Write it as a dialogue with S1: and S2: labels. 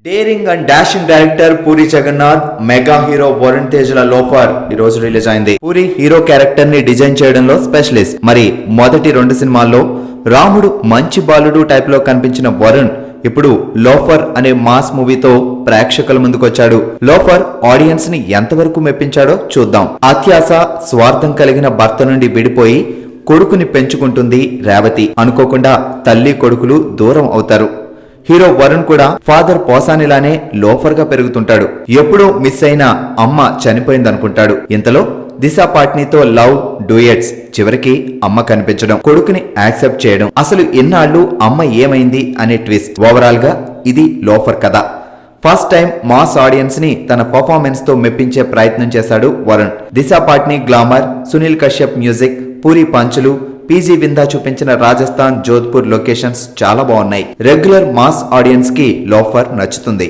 S1: Daring and dashing director Puri Jagannath, mega hero Varun Tej ల loafer ఈ రోజు రిలీజ్ అయింది. పూరి హీరో క్యారెక్టర్ ని డిజైన్ చేయడంలో స్పెషలిస్ట్. మరి మొదటి 2 సినిమాల్లో రాముడు మంచి బాలుడు టైప్ లో కనిపించిన వరుణ్ ఇప్పుడు లోఫర్ అనే మాస్ మూవీతో ప్రేక్షకుల ముందుకొచ్చాడు. లోఫర్ ఆడియన్స్ ని ఎంతవరకు మెప్పించాడో చూద్దాం. అత్యాశ, స్వార్థం కలిగిన భర్త నుండి విడిపోయి కొడుకుని పెంచుకుంటుంది రేవతి. అనుకోకుండా తల్లి కొడుకులు దూరం అవుతారు. హీరో వరుణ్ కూడా ఫాదర్ పోసానిలానే లోఫర్ గా పెరుగుతుంటాడు. ఎప్పుడో మిస్ అయిన అమ్మ చనిపోయిందనుకుంటాడు. ఇంతలో దిశ పాట్నీతో లవ్, డూయట్స్, చివరికి అమ్మ కనిపించడం, కొడుకుని యాక్సెప్ట్ చేయడం, అసలు ఎన్నాళ్ళు అమ్మ ఏమైంది అనే ట్విస్ట్. ఓవరాల్ గా ఇది లోఫర్ కథ. ఫస్ట్ టైం మాస్ ఆడియన్స్ ని తన పర్ఫార్మెన్స్ తో మెప్పించే ప్రయత్నం చేశాడు వరుణ్. దిశ పాట్నీ గ్లామర్, సునీల్ కశ్యప్ మ్యూజిక్, పూరి పంచులు, పీజీ విందా చూపించిన రాజస్థాన్, జోధ్పూర్ లొకేషన్స్ చాలా బాగున్నాయి. రెగ్యులర్ మాస్ ఆడియన్స్ కి లోఫర్ నచ్చుతుంది.